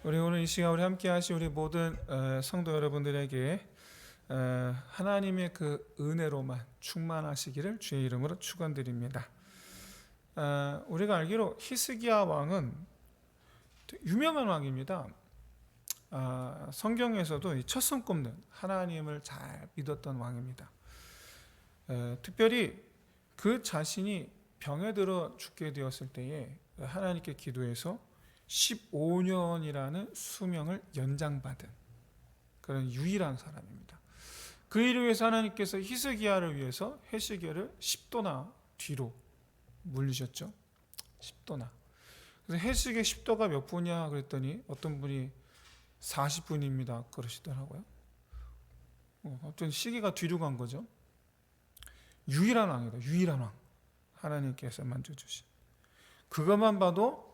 우리 오늘 이 시간 우리 함께 하신 우리 모든 성도 여러분들에게 하나님의 그 은혜로만 충만하시기를 주의 이름으로 축원드립니다. 우리가 알기로 히스기야 왕은 유명한 왕입니다. 성경에서도 첫 손 꼽는 하나님을 잘 믿었던 왕입니다. 특별히 그 자신이 병에 들어 죽게 되었을 때에 하나님께 기도해서 15년이라는 수명을 연장받은 그런 유일한 사람입니다. 그 일을 위해서 하나님께서 히스기야를 위해서 해시계를 10도나 뒤로 물리셨죠. 10도나. 그래서 해시계 10도가 몇 분이야 그랬더니 어떤 분이 40분입니다 그러시더라고요. 어떤 시계가 뒤로 간 거죠. 유일한 왕이다. 유일한 왕. 하나님께서 만져주신. 그것만 봐도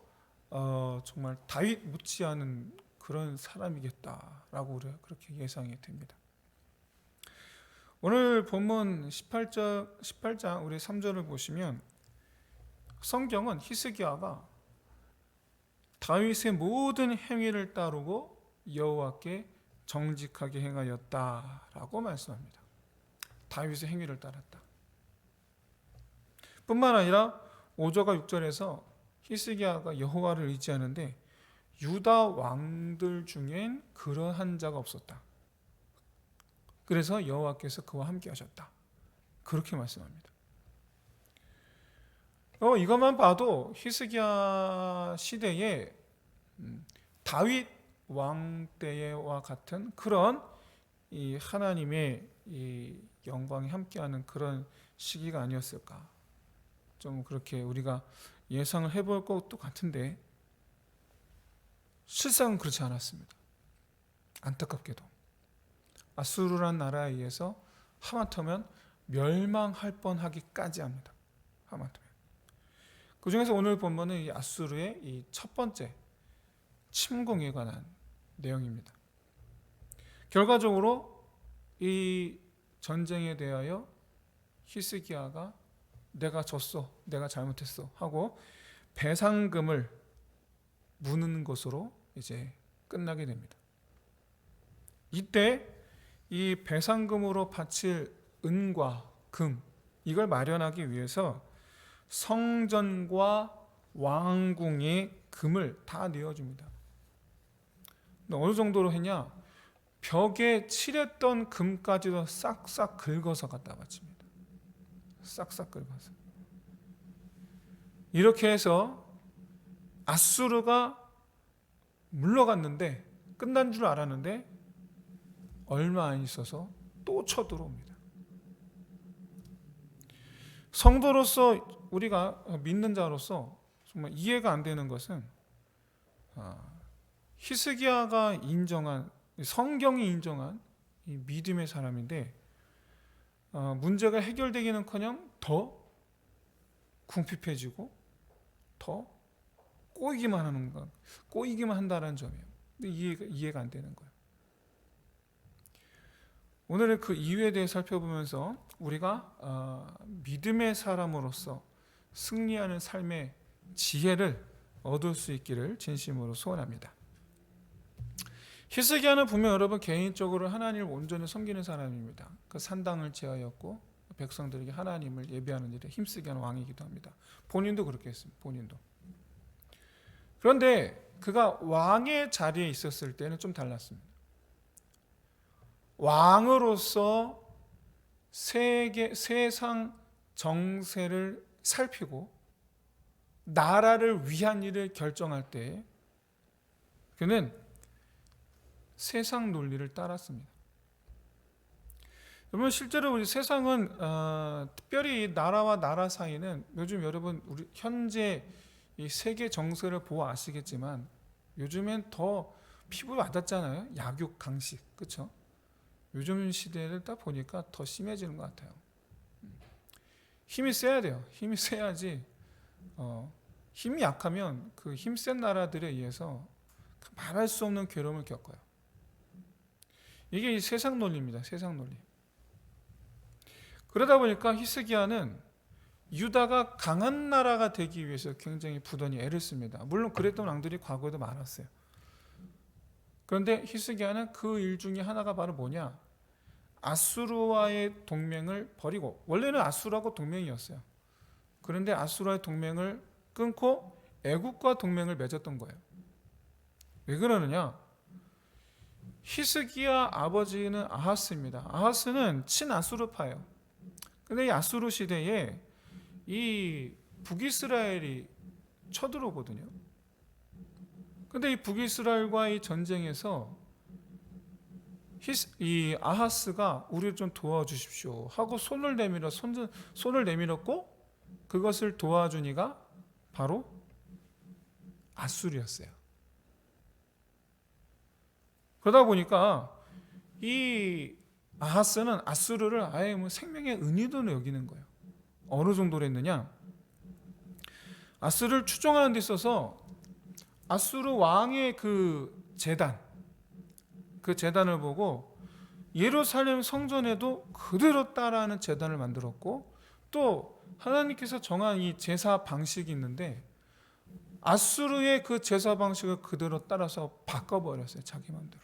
정말 다윗 못지않은 그런 사람이겠다라고 우리가 그렇게 예상이 됩니다. 오늘 본문 18장 우리 3절을 보시면 성경은 히스기야가 다윗의 모든 행위를 따르고 여호와께 정직하게 행하였다라고 말씀합니다. 다윗의 행위를 따랐다. 뿐만 아니라 5절과 6절에서 히스기야가 여호와를 의지하는데 유다 왕들 중엔 그러한 자가 없었다. 그래서 여호와께서 그와 함께 하셨다. 그렇게 말씀합니다. 이것만 봐도 히스기야 시대에 다윗 왕 때와 같은 그런 이 하나님의 이 영광이 함께하는 그런 시기가 아니었을까. 좀 그렇게 우리가 예상을 해볼 것도 같은데 실상은 그렇지 않았습니다. 안타깝게도 아수르란 나라에 의해서 하마터면 멸망할 뻔하기까지 합니다. 하마터면. 그 중에서 오늘 본문은 이 아수르의 이 첫 번째 침공에 관한 내용입니다. 결과적으로 이 전쟁에 대하여 히스기야가 내가 졌어, 내가 잘못했어 하고 배상금을 무는 것으로 이제 끝나게 됩니다. 이때 이 배상금으로 바칠 은과 금 이걸 마련하기 위해서 성전과 왕궁의 금을 다 내어줍니다. 어느 정도로 했냐? 벽에 칠했던 금까지도 싹싹 긁어서 갖다 바칩니다. 싹싹 긁어서. 이렇게 해서 아수르가 물러갔는데 끝난 줄 알았는데 얼마 안 있어서 또 쳐들어옵니다. 성도로서 우리가 믿는 자로서 정말 이해가 안 되는 것은 히스기야가 인정한 성경이 인정한 이 믿음의 사람인데 문제가 해결되기는커녕 더 궁핍해지고 더 꼬이기만 한다는 점이에요. 이해가 안 되는 거예요. 오늘은 그 이유에 대해 살펴보면서 우리가 믿음의 사람으로서 승리하는 삶의 지혜를 얻을 수 있기를 진심으로 소원합니다. 히스기야는 분명 여러분 개인적으로 하나님을 온전히 섬기는 사람입니다. 그 산당을 지하였고 백성들에게 하나님을 예배하는 일에 힘쓰게 하는 왕이기도 합니다. 본인도 그렇게 했습니다. 본인도. 그런데 그가 왕의 자리에 있었을 때는 좀 달랐습니다. 왕으로서 세상 정세를 살피고 나라를 위한 일을 결정할 때 그는 세상 논리를 따랐습니다. 여러분 실제로 우리 세상은 특별히 나라와 나라 사이는 요즘 여러분 우리 현재 이 세계 정세를 보아 아시겠지만 요즘엔 더 피부에 와닿잖아요. 약육 강식 그렇죠? 요즘 시대를 딱 보니까 더 심해지는 것 같아요. 힘이 세야 돼요. 힘이 세야지. 힘이 약하면 그 힘센 나라들에 의해서 말할 수 없는 괴로움을 겪어요. 이게 세상 논리입니다. 세상 논리. 그러다 보니까 히스기야는 유다가 강한 나라가 되기 위해서 굉장히 부단히 애를 씁니다. 물론 그랬던 왕들이 과거에도 많았어요. 그런데 히스기야는 그 일 중에 하나가 바로 뭐냐? 아수르와의 동맹을 버리고, 원래는 아수르하고 동맹이었어요. 그런데 아수르와의 동맹을 끊고 애국과 동맹을 맺었던 거예요. 왜 그러느냐? 히스기야 아버지는 아하스입니다. 아하스는 친아수르파예요. 근데 이 아수르 시대에 이 북이스라엘이 쳐들어오거든요. 근데 이 북이스라엘과 이 전쟁에서 이 아하스가 우리를 좀 도와주십시오 하고 손을 내밀었고, 그것을 도와주니가 바로 아수르였어요. 그러다 보니까 이 아하스는 아수르를 아예 뭐 생명의 은인으로 여기는 거예요. 어느 정도로 했느냐? 아수르를 추종하는 데 있어서 아수르 왕의 그 재단을 보고 예루살렘 성전에도 그대로 따라하는 재단을 만들었고, 또 하나님께서 정한 이 제사 방식이 있는데 아수르의 그 제사 방식을 그대로 따라서 바꿔버렸어요. 자기 마음대로.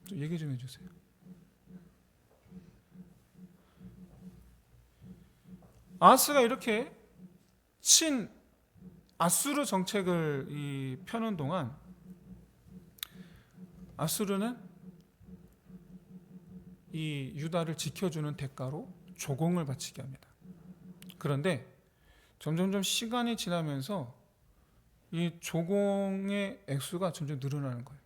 좀 얘기 좀 해주세요. 아하스가 이렇게 친 아수르 정책을 펴는 동안 아수르는 이 유다를 지켜주는 대가로 조공을 바치게 합니다. 그런데 점점점 시간이 지나면서 이 조공의 액수가 점점 늘어나는 거예요.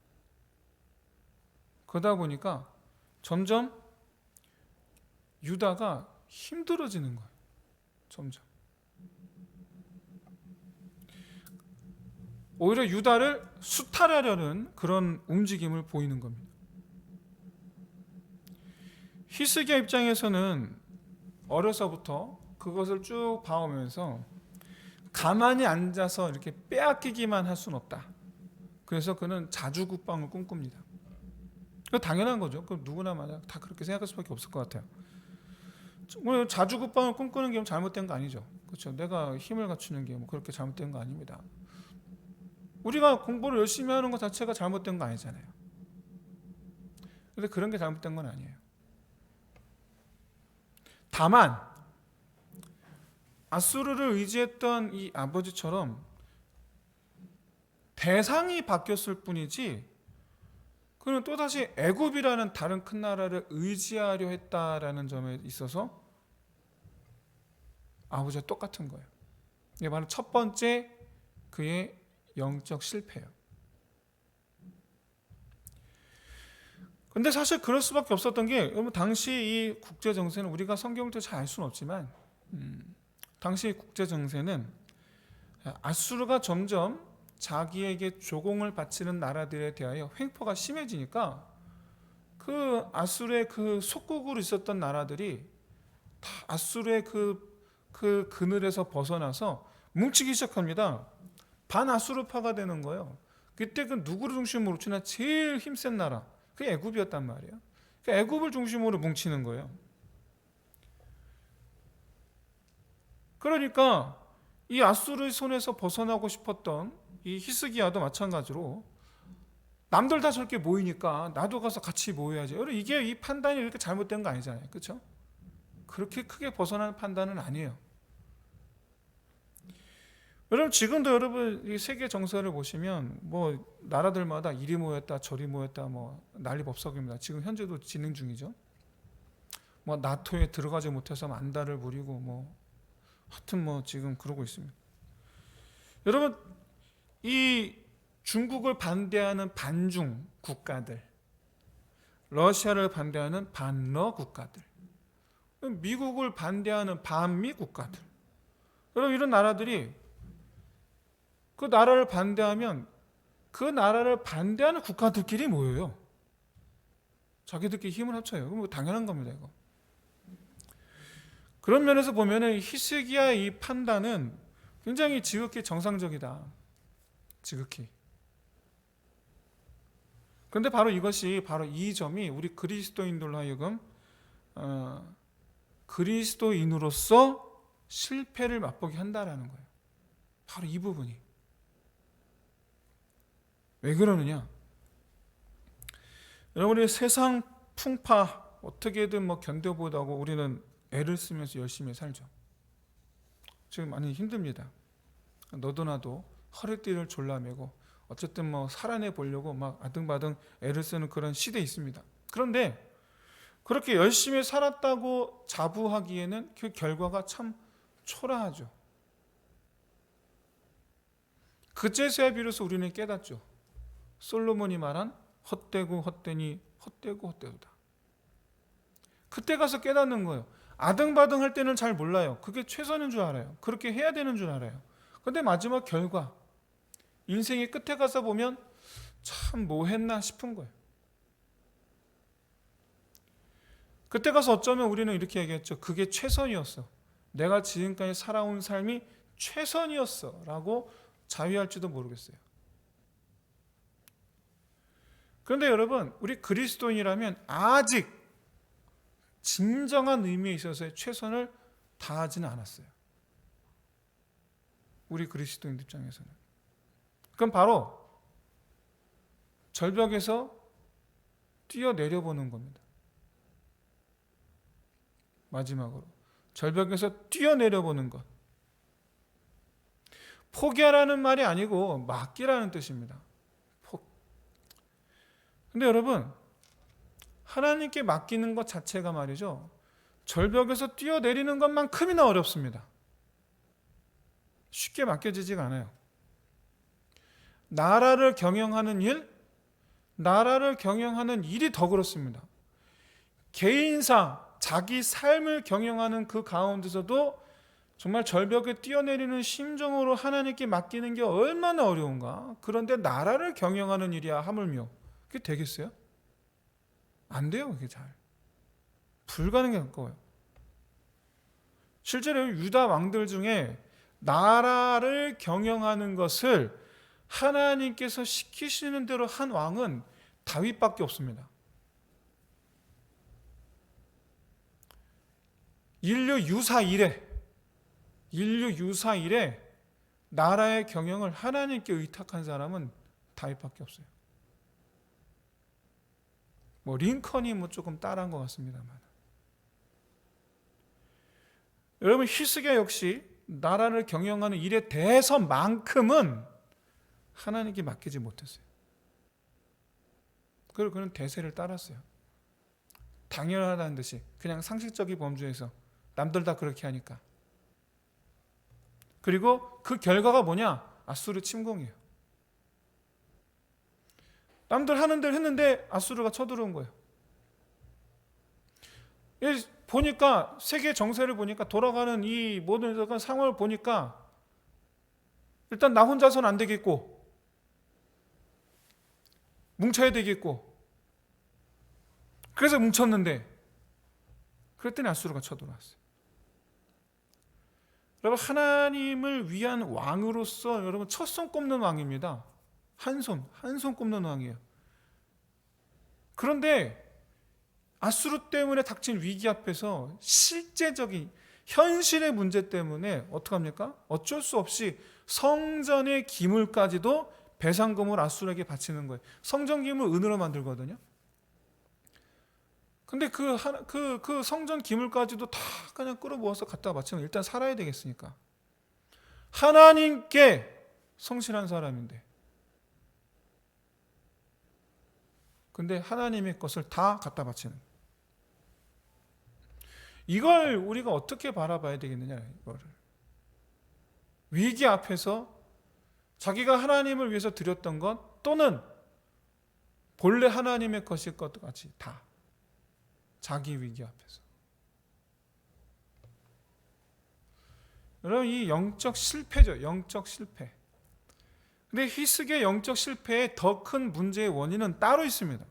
그러다 보니까 점점 유다가 힘들어지는 거예요. 점점. 오히려 유다를 수탈하려는 그런 움직임을 보이는 겁니다. 히스기야 입장에서는 어려서부터 그것을 쭉 봐오면서 가만히 앉아서 이렇게 빼앗기기만 할 수는 없다. 그래서 그는 자주국방을 꿈꿉니다. 당연한 거죠. 누구나 다 그렇게 생각할 수밖에 없을 것 같아요. 자주국방을 꿈꾸는 게 잘못된 거 아니죠. 그렇죠. 내가 힘을 갖추는 게 그렇게 잘못된 거 아닙니다. 우리가 공부를 열심히 하는 것 자체가 잘못된 거 아니잖아요. 그런데 그런 게 잘못된 건 아니에요. 다만 아수르를 의지했던 이 아버지처럼 대상이 바뀌었을 뿐이지, 그는 또다시 애굽이라는 다른 큰 나라를 의지하려 했다라는 점에 있어서 아버지와 똑같은 거예요. 이게 바로 첫 번째 그의 영적 실패예요. 근데 사실 그럴 수밖에 없었던 게, 당시 이 국제 정세는 우리가 성경을 잘 알 수는 없지만 당시 국제 정세는 아수르가 점점 자기에게 조공을 바치는 나라들에 대하여 횡포가 심해지니까 그 아수르의 그 속국으로 있었던 나라들이 다 아수르의 그 그늘에서 벗어나서 뭉치기 시작합니다. 반아수르파가 되는 거예요. 그때 그 누구를 중심으로 치나 제일 힘센 나라, 그게 애굽이었단 말이에요. 그러니까 애굽을 중심으로 뭉치는 거예요. 그러니까 이 아수르의 손에서 벗어나고 싶었던 이 히스기야도 마찬가지로 남들 다 저렇게 모이니까 나도 가서 같이 모여야지. 여러분, 이게 이 판단이 이렇게 잘못된 거 아니잖아요. 그렇죠? 그렇게 크게 벗어나는 판단은 아니에요. 여러분, 지금도 여러분 이 세계 정세를 보시면 나라들마다 이리 모였다 저리 모였다 난리 법석입니다. 지금 현재도 진행 중이죠. 나토에 들어가지 못해서 안달을 부리고 하여튼 지금 그러고 있습니다. 여러분, 이 중국을 반대하는 반중 국가들, 러시아를 반대하는 반러 국가들, 미국을 반대하는 반미 국가들, 여러분 이런 나라들이 그 나라를 반대하면 그 나라를 반대하는 국가들끼리 모여요. 자기들끼리 힘을 합쳐요. 그럼 당연한 겁니다, 이거. 그런 면에서 보면은 히스기야의 이 판단은 굉장히 지극히 정상적이다. 지극히. 그런데 바로 이 점이 우리 그리스도인들로 하여금 그리스도인으로서 실패를 맛보게 한다라는 거예요. 바로 이 부분이. 왜 그러느냐? 여러분, 우리 세상 풍파 어떻게든 견뎌보다고 우리는 애를 쓰면서 열심히 살죠. 지금 많이 힘듭니다. 너도 나도 허리띠를 졸라매고 어쨌든 살아내 보려고 막 아등바등 애를 쓰는 그런 시대에 있습니다. 그런데 그렇게 열심히 살았다고 자부하기에는 그 결과가 참 초라하죠. 그제서야 비로소 우리는 깨닫죠. 솔로몬이 말한 헛되고 헛되니 헛되고 헛되도다. 그때 가서 깨닫는 거예요. 아등바등 할 때는 잘 몰라요. 그게 최선인 줄 알아요. 그렇게 해야 되는 줄 알아요. 근데 마지막 결과, 인생의 끝에 가서 보면 참 뭐 했나 싶은 거예요. 그때 가서 어쩌면 우리는 이렇게 얘기했죠. 그게 최선이었어. 내가 지금까지 살아온 삶이 최선이었어 라고 자위할지도 모르겠어요. 그런데 여러분, 우리 그리스도인이라면 아직 진정한 의미에 있어서의 최선을 다하지는 않았어요. 우리 그리스도인 입장에서는. 그럼 바로 절벽에서 뛰어내려보는 겁니다. 마지막으로 절벽에서 뛰어내려보는 것. 포기하라는 말이 아니고 맡기라는 뜻입니다. 근데 여러분, 하나님께 맡기는 것 자체가 말이죠, 절벽에서 뛰어내리는 것만큼이나 어렵습니다. 쉽게 맡겨지지가 않아요. 나라를 경영하는 일이 더 그렇습니다. 개인사, 자기 삶을 경영하는 그 가운데서도 정말 절벽에 뛰어내리는 심정으로 하나님께 맡기는 게 얼마나 어려운가. 그런데 나라를 경영하는 일이야 하물며 그게 되겠어요? 안 돼요. 그게 잘 불가능에 가까워요. 실제로 유다 왕들 중에 나라를 경영하는 것을 하나님께서 시키시는 대로 한 왕은 다윗밖에 없습니다. 인류 유사 이래 나라의 경영을 하나님께 의탁한 사람은 다윗밖에 없어요. 링컨이 조금 따라한 것 같습니다만, 여러분, 히스기야 역시 나라를 경영하는 일에 대해서만큼은 하나님께 맡기지 못했어요. 그리고 그는 대세를 따랐어요. 당연하다는 듯이 그냥 상식적인 범주에서 남들 다 그렇게 하니까. 그리고 그 결과가 뭐냐? 아수르 침공이에요. 남들 하는 대로 했는데 아수르가 쳐들어온 거예요. 보니까 세계 정세를 보니까, 돌아가는 이 모든 상황을 보니까 일단 나 혼자서는 안 되겠고 뭉쳐야 되겠고, 그래서 뭉쳤는데 그랬더니 아수르가 쳐들어왔어요. 여러분, 하나님을 위한 왕으로서 여러분 첫 손 꼽는 왕입니다. 한 손 꼽는 왕이에요. 그런데 아수르 때문에 닥친 위기 앞에서 실제적인 현실의 문제 때문에 어떡합니까? 어쩔 수 없이 성전의 기물까지도 배상금을 아수르에게 바치는 거예요. 성전 기물 은으로 만들거든요. 근데 그 성전 기물까지도 다 그냥 끌어모아서 갖다 바치면 일단 살아야 되겠으니까. 하나님께 성실한 사람인데. 근데 하나님의 것을 다 갖다 바치는. 이걸 우리가 어떻게 바라봐야 되겠느냐, 이거를. 위기 앞에서 자기가 하나님을 위해서 드렸던 것, 또는 본래 하나님의 것일 것 같이 다 자기 위기 앞에서. 여러분, 이 영적 실패죠. 영적 실패. 근데 히스기야의 영적 실패의 더 큰 문제의 원인은 따로 있습니다.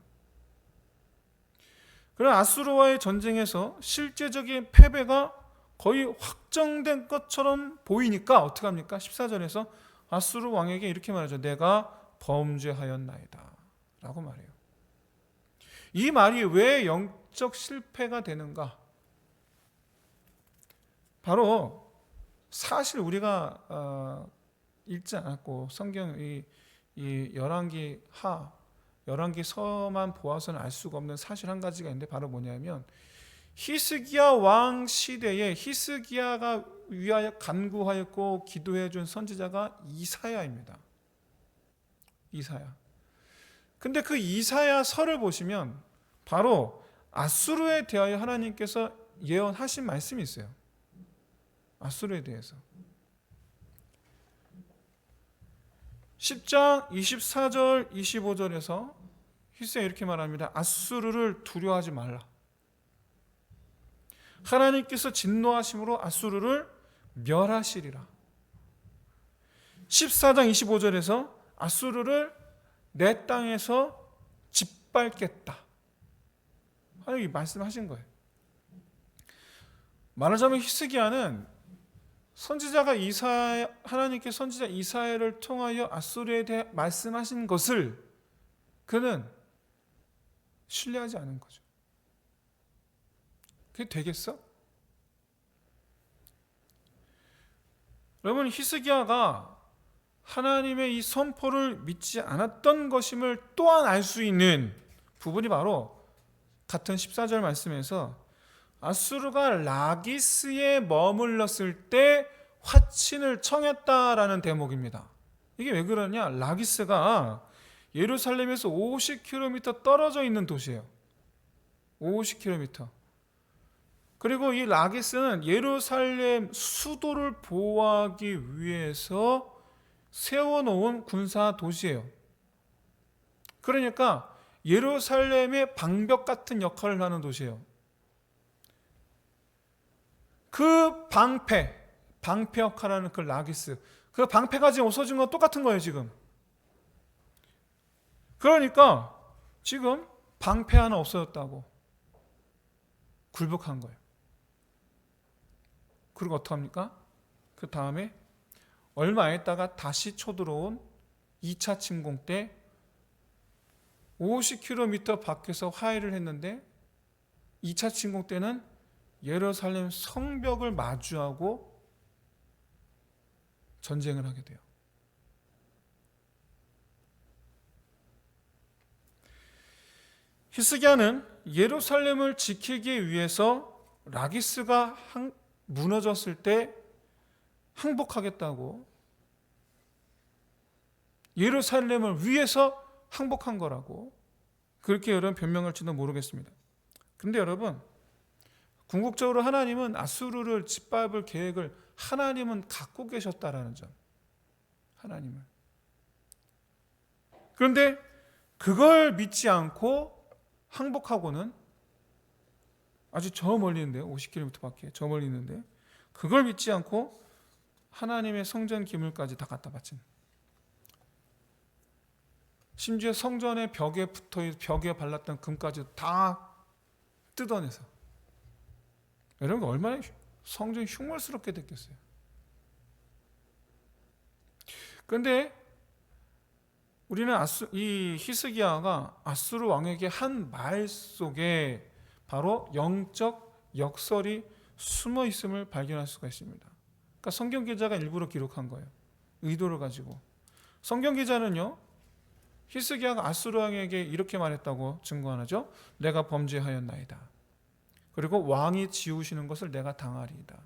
그런 아수르와의 전쟁에서 실제적인 패배가 거의 확정된 것처럼 보이니까 어떻게 합니까? 14절에서 아수르 왕에게 이렇게 말하죠. 내가 범죄하였나이다 라고 말해요. 이 말이 왜 영적 실패가 되는가? 바로 사실 우리가 읽지 않았고, 성경 이 열왕기 하 열왕기서만 보아서는 알 수가 없는 사실 한 가지가 있는데 바로 뭐냐면 히스기야 왕 시대에 히스기야가 위하여 간구하였고 기도해 준 선지자가 이사야입니다. 이사야. 근데 그 이사야서를 보시면 바로 아수르에 대하여 하나님께서 예언하신 말씀이 있어요. 아수르에 대해서 10장 24절 25절에서 히스기야 이렇게 말합니다. 아수르를 두려워하지 말라. 하나님께서 진노하심으로 아수르를 멸하시리라. 14장 25절에서 아수르를 내 땅에서 짓밟겠다. 하나님이 말씀하신 거예요. 말하자면 히스기야는 선지자가 하나님께 선지자 이사야를 통하여 아수르에 대해 말씀하신 것을 그는 신뢰하지 않은 거죠. 그게 되겠어? 여러분, 히스기야가 하나님의 이 선포를 믿지 않았던 것임을 또한 알 수 있는 부분이 바로 같은 14절 말씀에서 아수르가 라기스에 머물렀을 때 화친을 청했다라는 대목입니다. 이게 왜 그러냐? 라기스가 예루살렘에서 50km 떨어져 있는 도시예요. 50km. 그리고 이 라기스는 예루살렘 수도를 보호하기 위해서 세워놓은 군사 도시예요. 그러니까 예루살렘의 방벽 같은 역할을 하는 도시예요. 그 방패 역할을 하는 그 라기스, 그 방패가 지금 없어진 건 똑같은 거예요 지금. 그러니까 지금 방패 하나 없어졌다고 굴복한 거예요. 그리고 어떡합니까? 그 다음에 얼마 있다가 다시 쳐들어온 2차 침공 때 50km 밖에서 화해를 했는데 2차 침공 때는 예루살렘 성벽을 마주하고 전쟁을 하게 돼요. 히스기야는 예루살렘을 지키기 위해서 라기스가 무너졌을 때 항복하겠다고, 예루살렘을 위해서 항복한 거라고 그렇게 여러분 변명할지도 모르겠습니다. 근데 여러분, 궁극적으로 하나님은 아수르를 짓밟을 계획을 하나님은 갖고 계셨다라는 점. 하나님은. 그런데 그걸 믿지 않고 항복하고는 아주 저 멀리 있는데요. 50km 밖에 저 멀리 있는데 그걸 믿지 않고 하나님의 성전 기물까지 다 갖다 바친. 심지어 성전의 벽에 벽에 발랐던 금까지 다 뜯어내서. 여러분 얼마나 성전이 흉물스럽게 됐겠어요. 그런데 우리는 이 히스기야가 아수르 왕에게 한 말 속에 바로 영적 역설이 숨어 있음을 발견할 수가 있습니다. 그러니까 성경 기자가 일부러 기록한 거예요. 의도를 가지고. 성경 기자는요, 히스기야가 아수르 왕에게 이렇게 말했다고 증거하죠. 내가 범죄하였나이다. 그리고 왕이 지우시는 것을 내가 당하리이다.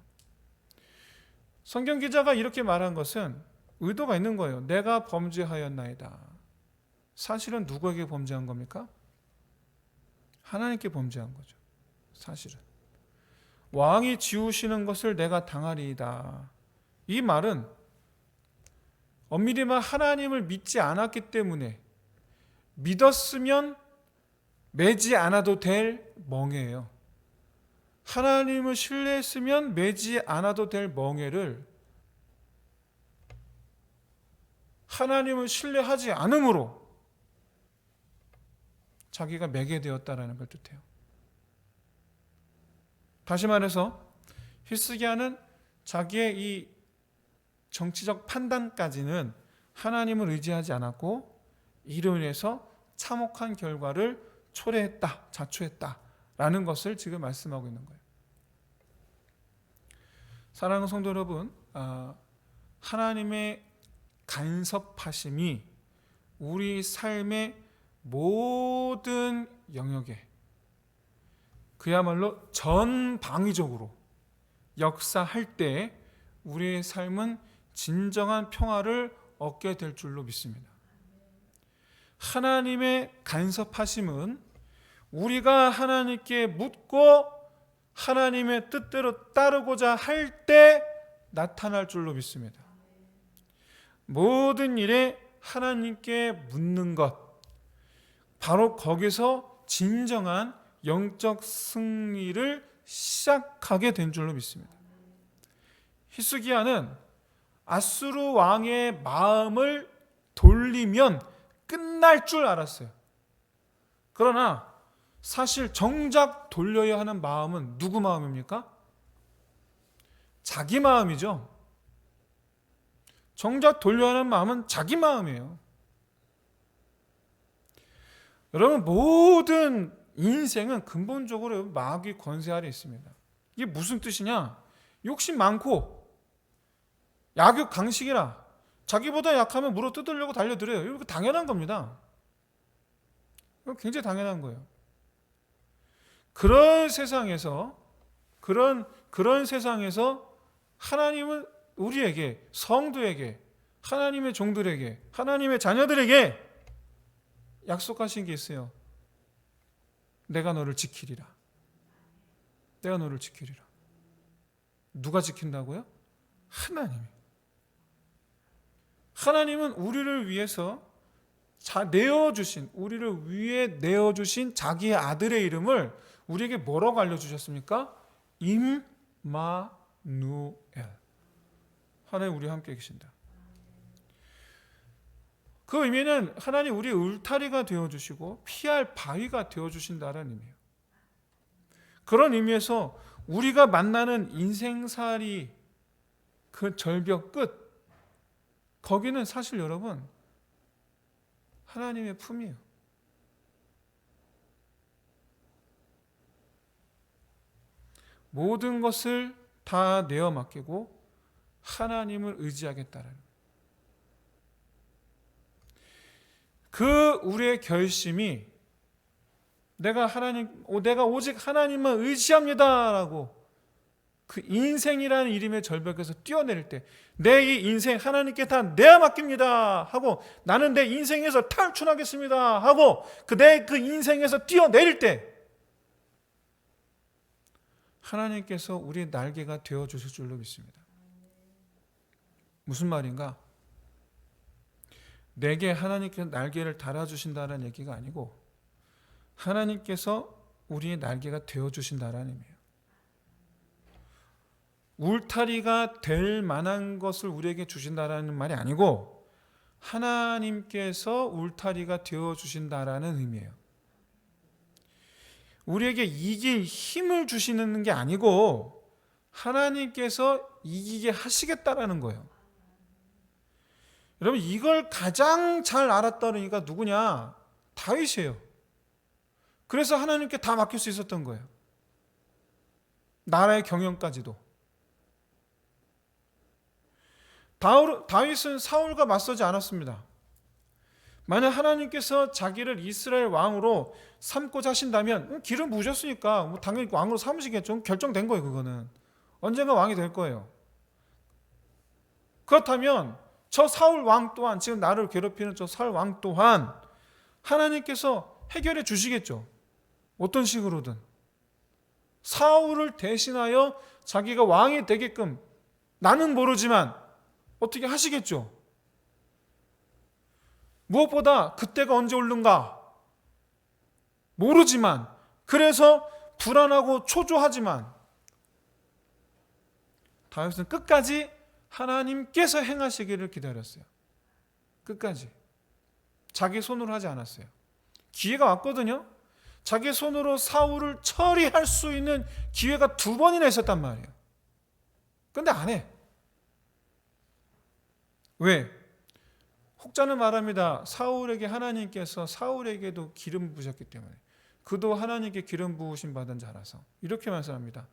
성경 기자가 이렇게 말한 것은 의도가 있는 거예요. 내가 범죄하였나이다. 사실은 누구에게 범죄한 겁니까? 하나님께 범죄한 거죠. 사실은. 왕이 지우시는 것을 내가 당하리이다. 이 말은 엄밀히 말 하나님을 믿지 않았기 때문에 믿었으면 매지 않아도 될 멍에예요. 하나님을 신뢰했으면 매지 않아도 될 멍에를 하나님을 신뢰하지 않음으로 자기가 매게 되었다라는 걸 뜻해요. 다시 말해서 히스기야는 자기의 이 정치적 판단까지는 하나님을 의지하지 않았고 이로 인해서 참혹한 결과를 초래했다, 자초했다라는 것을 지금 말씀하고 있는 거예요. 사랑하는 성도 여러분, 하나님의 간섭하심이 우리 삶에 모든 영역에 그야말로 전방위적으로 역사할 때 우리의 삶은 진정한 평화를 얻게 될 줄로 믿습니다. 하나님의 간섭하심은 우리가 하나님께 묻고 하나님의 뜻대로 따르고자 할 때 나타날 줄로 믿습니다. 모든 일에 하나님께 묻는 것, 바로 거기서 진정한 영적 승리를 시작하게 된 줄로 믿습니다. 히스기야는 아수르 왕의 마음을 돌리면 끝날 줄 알았어요. 그러나 사실 정작 돌려야 하는 마음은 누구 마음입니까? 자기 마음이죠. 정작 돌려야 하는 마음은 자기 마음이에요. 여러분, 모든 인생은 근본적으로 마귀 권세 아래 있습니다. 이게 무슨 뜻이냐? 욕심 많고 약육 강식이라 자기보다 약하면 물어 뜯으려고 달려들어요. 이거 당연한 겁니다. 이거 굉장히 당연한 거예요. 그런 세상에서 하나님은 우리에게, 성도에게, 하나님의 종들에게, 하나님의 자녀들에게 약속하신 게 있어요. 내가 너를 지키리라. 내가 너를 지키리라. 누가 지킨다고요? 하나님이. 하나님은 우리를 위해서 우리를 위해 내어주신 자기의 아들의 이름을 우리에게 뭐라고 알려주셨습니까? 임마누엘. 하나님 우리와 함께 계신다. 그 의미는 하나님 우리의 울타리가 되어주시고 피할 바위가 되어주신다는 의미예요. 그런 의미에서 우리가 만나는 인생살이 그 절벽 끝, 거기는 사실 여러분 하나님의 품이에요. 모든 것을 다 내어 맡기고 하나님을 의지하겠다는 그 우리의 결심이 내가 오직 하나님만 의지합니다라고 그 인생이라는 이름의 절벽에서 뛰어내릴 때 내 이 인생 하나님께 다 내어 맡깁니다 하고 나는 내 인생에서 탈출하겠습니다 하고 내 그 인생에서 뛰어내릴 때 하나님께서 우리의 날개가 되어주실 줄로 믿습니다. 무슨 말인가? 내게 하나님께서 날개를 달아주신다는 얘기가 아니고 하나님께서 우리의 날개가 되어주신다는 의미예요. 울타리가 될 만한 것을 우리에게 주신다라는 말이 아니고 하나님께서 울타리가 되어주신다라는 의미예요. 우리에게 이길 힘을 주시는 게 아니고 하나님께서 이기게 하시겠다라는 거예요. 여러분, 이걸 가장 잘 알았다는 이가 누구냐? 다윗이에요. 그래서 하나님께 다 맡길 수 있었던 거예요. 나라의 경영까지도. 다윗은 사울과 맞서지 않았습니다. 만약 하나님께서 자기를 이스라엘 왕으로 삼고자 하신다면 기름 부으셨으니까 당연히 왕으로 삼으시겠죠. 결정된 거예요. 그거는 언젠가 왕이 될 거예요. 그렇다면 저 사울 왕 또한, 지금 나를 괴롭히는 저 사울 왕 또한 하나님께서 해결해 주시겠죠. 어떤 식으로든 사울을 대신하여 자기가 왕이 되게끔 나는 모르지만 어떻게 하시겠죠. 무엇보다 그때가 언제 올는가 모르지만, 그래서 불안하고 초조하지만 다윗은 끝까지 하나님께서 행하시기를 기다렸어요. 끝까지. 자기 손으로 하지 않았어요. 기회가 왔거든요. 자기 손으로 사울을 처리할 수 있는 기회가 2번이나 있었단 말이에요. 근데 안 해. 왜? 혹자는 말합니다. 사울에게 하나님께서 사울에게도 기름 부으셨기 때문에 그도 하나님께 기름 부으심 받은 자라서, 이렇게 말씀합니다.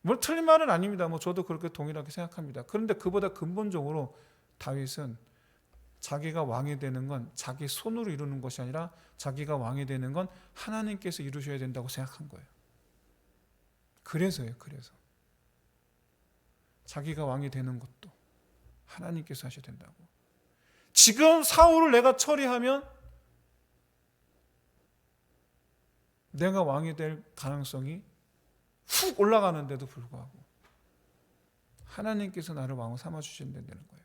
뭐 틀린 말은 아닙니다. 저도 그렇게 동일하게 생각합니다. 그런데 그보다 근본적으로 다윗은 자기가 왕이 되는 건 자기 손으로 이루는 것이 아니라 자기가 왕이 되는 건 하나님께서 이루셔야 된다고 생각한 거예요. 그래서요. 그래서 자기가 왕이 되는 것도 하나님께서 하셔야 된다고. 지금 사울을 내가 처리하면 내가 왕이 될 가능성이 훅 올라가는데도 불구하고 하나님께서 나를 왕으로 삼아주신다는 거예요.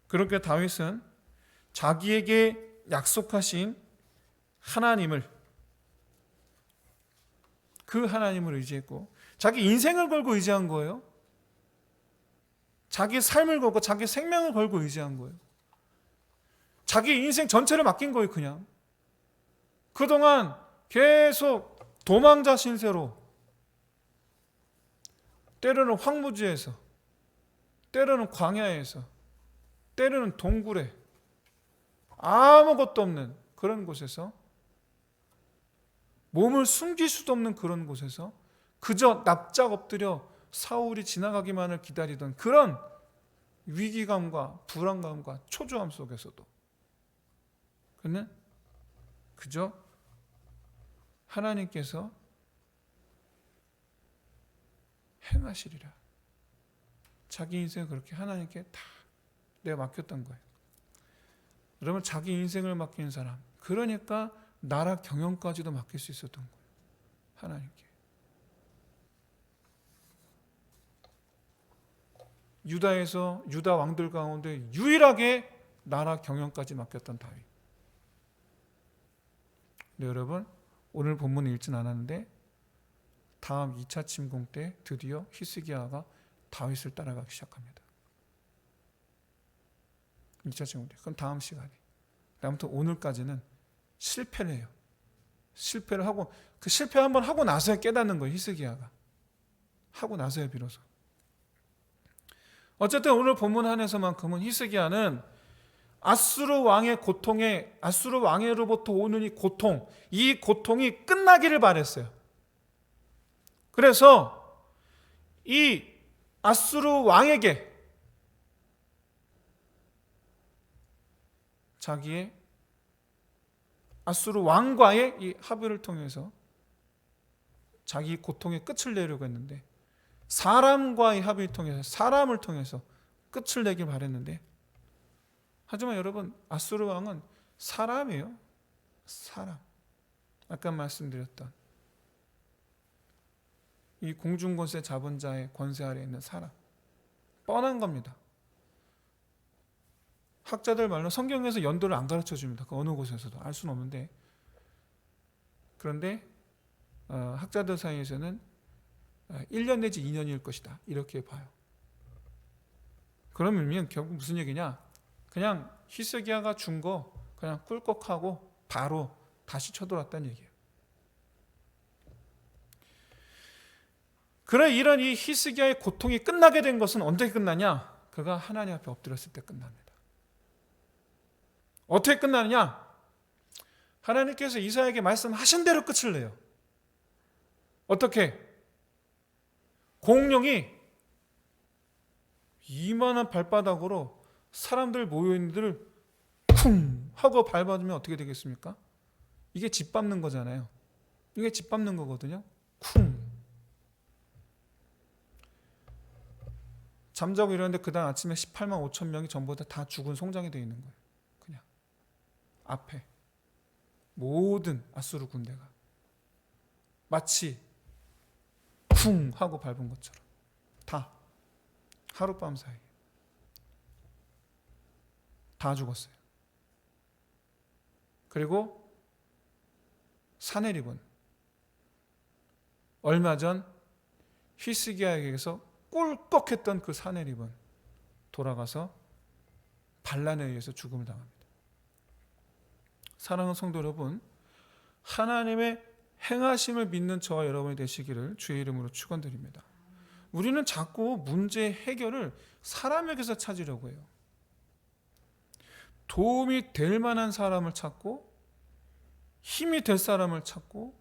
그렇게 다윗은 자기에게 약속하신 하나님을, 그 하나님을 의지했고 자기 인생을 걸고 의지한 거예요. 자기 삶을 걸고 자기 생명을 걸고 의지한 거예요. 자기 인생 전체를 맡긴 거예요. 그냥 그동안 계속 도망자 신세로 때로는 황무지에서, 때로는 광야에서, 때로는 동굴에 아무것도 없는 그런 곳에서, 몸을 숨길 수도 없는 그런 곳에서 그저 납작 엎드려 사울이 지나가기만을 기다리던 그런 위기감과 불안감과 초조함 속에서도 그는 그저 하나님께서 행하시리라, 자기 인생을 그렇게 하나님께 다 내가 맡겼던 거예요. 여러분, 자기 인생을 맡긴 사람, 그러니까 나라 경영까지도 맡길 수 있었던 거예요. 하나님께. 유다에서 유다 왕들 가운데 유일하게 나라 경영까지 맡겼던 다윗. 네, 여러분, 오늘 본문을 읽진 않았는데 다음 2차 침공 때 드디어 히스기야가 다윗을 따라가기 시작합니다. 2차 침공 때. 그럼 다음 시간에. 아무튼 오늘까지는 실패를 해요. 실패를 하고, 그 실패 한번 하고 나서야 깨닫는 거예요. 히스기야가. 하고 나서야 비로소. 어쨌든 오늘 본문 안에서만큼은 히스기야는 아수르 왕의 고통에, 아수르 왕으로부터 오는 이 고통, 이 고통이 끝나기를 바랬어요. 그래서 이 아수르 왕에게 자기의 아수르 왕과의 이 합의를 통해서 자기 고통의 끝을 내려고 했는데, 사람과의 합의를 통해서, 사람을 통해서 끝을 내길 바랬는데, 하지만 여러분, 아수르 왕은 사람이에요. 사람. 아까 말씀드렸던 이 공중권세 잡은 자의 권세 아래에 있는 사람. 뻔한 겁니다. 학자들 말로 성경에서 연도를 안 가르쳐 줍니다. 그 어느 곳에서도 알 수는 없는데, 그런데 학자들 사이에서는 1년 내지 2년일 것이다, 이렇게 봐요. 그러면 결국 무슨 얘기냐? 그냥 히스기야가 준 거 그냥 꿀꺽하고 바로 다시 쳐들어왔다는 얘기예요. 그래, 이런 이 히스기야의 고통이 끝나게 된 것은 언제 끝나냐? 그가 하나님 앞에 엎드렸을 때 끝납니다. 어떻게 끝나느냐? 하나님께서 이사야에게 말씀하신 대로 끝을 내요. 어떻게? 공룡이 이만한 발바닥으로 사람들 모여있는 데를 쿵 하고 밟아주면 어떻게 되겠습니까? 이게 짓밟는 거잖아요. 이게 짓밟는 거거든요. 쿵. 잠자고 일어났는데 그 다음 아침에 18만 5천 명이 전부 다 죽은 송장이 되어 있는 거예요. 그냥 앞에 모든 아수르 군대가 마치 쿵 하고 밟은 것처럼 다 하룻밤 사이에 다 죽었어요. 그리고 사내립은 얼마 전 히스기야에게서 꿀꺽했던 그 사내립은 돌아가서 반란에 의해서 죽음을 당합니다. 사랑하는 성도 여러분, 하나님의 행하심을 믿는 저와 여러분이 되시기를 주의 이름으로 축원드립니다. 우리는 자꾸 문제 해결을 사람에게서 찾으려고 해요. 도움이 될 만한 사람을 찾고, 힘이 될 사람을 찾고,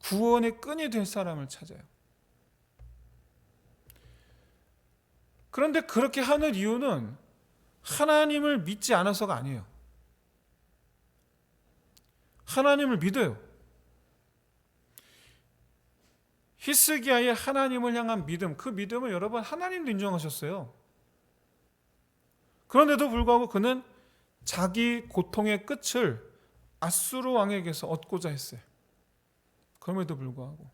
구원의 끈이 될 사람을 찾아요. 그런데 그렇게 하는 이유는 하나님을 믿지 않아서가 아니에요. 하나님을 믿어요. 히스기야의 하나님을 향한 믿음, 그 믿음을 여러분 하나님도 인정하셨어요. 그런데도 불구하고 그는 자기 고통의 끝을 아수르 왕에게서 얻고자 했어요. 그럼에도 불구하고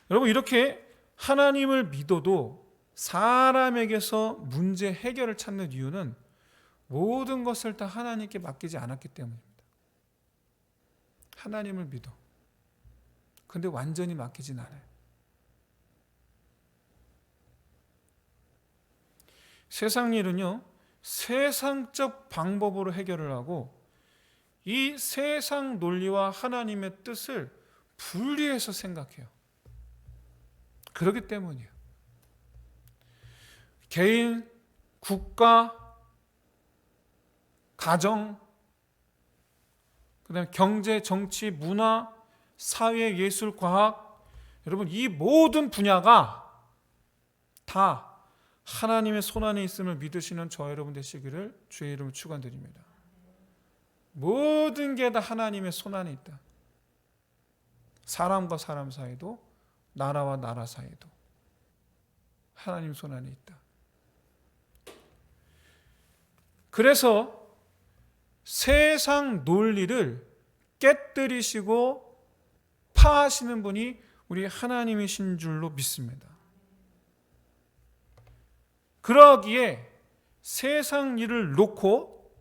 여러분, 이렇게 하나님을 믿어도 사람에게서 문제 해결을 찾는 이유는 모든 것을 다 하나님께 맡기지 않았기 때문입니다. 하나님을 믿어. 근데 완전히 맡기진 않아요. 세상 일은요, 세상적 방법으로 해결을 하고 이 세상 논리와 하나님의 뜻을 분리해서 생각해요. 그렇기 때문이에요. 개인, 국가, 가정, 그다음에 경제, 정치, 문화, 사회, 예술, 과학, 여러분 이 모든 분야가 다 하나님의 손안에 있음을 믿으시는 저 여러분 되시기를 주의 이름으로 축원드립니다. 모든 게 다 하나님의 손안에 있다. 사람과 사람 사이도, 나라와 나라 사이도 하나님 손안에 있다. 그래서 세상 논리를 깨뜨리시고 파하시는 분이 우리 하나님이신 줄로 믿습니다. 그러기에 세상 일을 놓고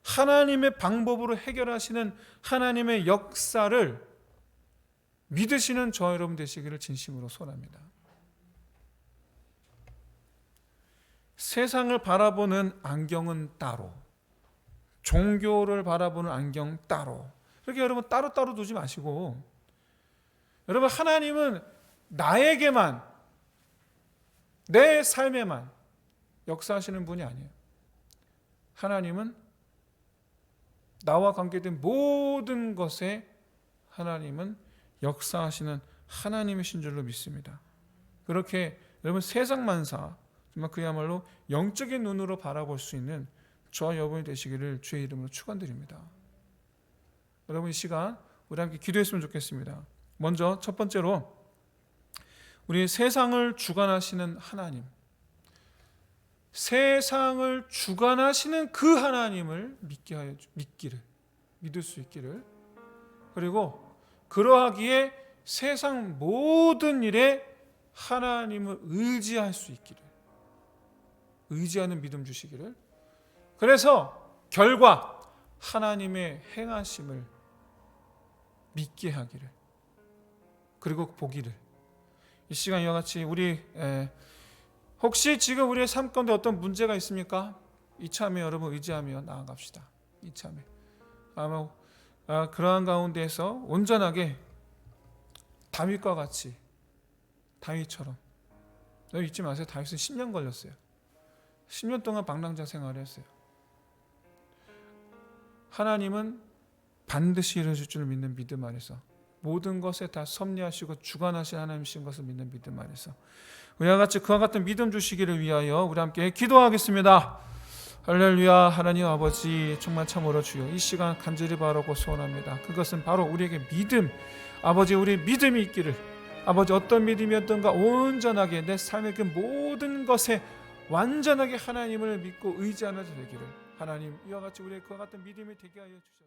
하나님의 방법으로 해결하시는 하나님의 역사를 믿으시는 저 여러분 되시기를 진심으로 소원합니다. 세상을 바라보는 안경은 따로, 종교를 바라보는 안경 따로, 이렇게 여러분 따로따로 두지 마시고, 여러분 하나님은 나에게만, 내 삶에만 역사하시는 분이 아니에요. 하나님은 나와 관계된 모든 것에 하나님은 역사하시는 하나님이신 줄로 믿습니다. 그렇게 여러분 세상 만사, 정말 그야말로 영적인 눈으로 바라볼 수 있는 저와 여러분이 되시기를 주의 이름으로 축원드립니다. 여러분 이 시간 우리 함께 기도했으면 좋겠습니다. 먼저 첫 번째로 우리 세상을 주관하시는 하나님, 세상을 주관하시는 그 하나님을 믿을 수 있기를, 그리고 그러하기에 세상 모든 일에 하나님을 의지할 수 있기를, 의지하는 믿음 주시기를, 그래서 결과 하나님의 행하심을 믿게 하기를, 그리고 보기를. 이 시간 이와 같이 우리 혹시 지금 우리의 삶 가운데 어떤 문제가 있습니까? 이참에 여러분 의지하며 나아갑시다. 이참에 아마 그러한 가운데에서 온전하게 다윗과 같이, 다윗처럼, 여러분 잊지 마세요. 다윗은 10년 걸렸어요. 10년 동안 방랑자 생활을 했어요. 하나님은 반드시 이루어질 줄 믿는 믿음 안에서, 모든 것에 다 섭리하시고 주관하신 하나님이신 것을 믿는 믿음 안에서 우리와 같이 그와 같은 믿음 주시기를 위하여 우리 함께 기도하겠습니다. 할렐루야. 하나님 아버지, 정말 참으로 주여 이 시간 간절히 바라고 소원합니다. 그것은 바로 우리에게 믿음, 아버지 우리 믿음이 있기를, 아버지 어떤 믿음이었던가 온전하게 내 삶의 그 모든 것에 완전하게 하나님을 믿고 의지하는 자 되기를, 하나님 이와 같이 우리의 그와 같은 믿음이 되게 하여 주셔서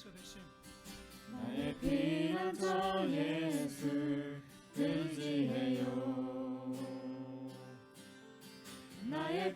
피난처 대신 나의 피난처 예수 의지해요. 나의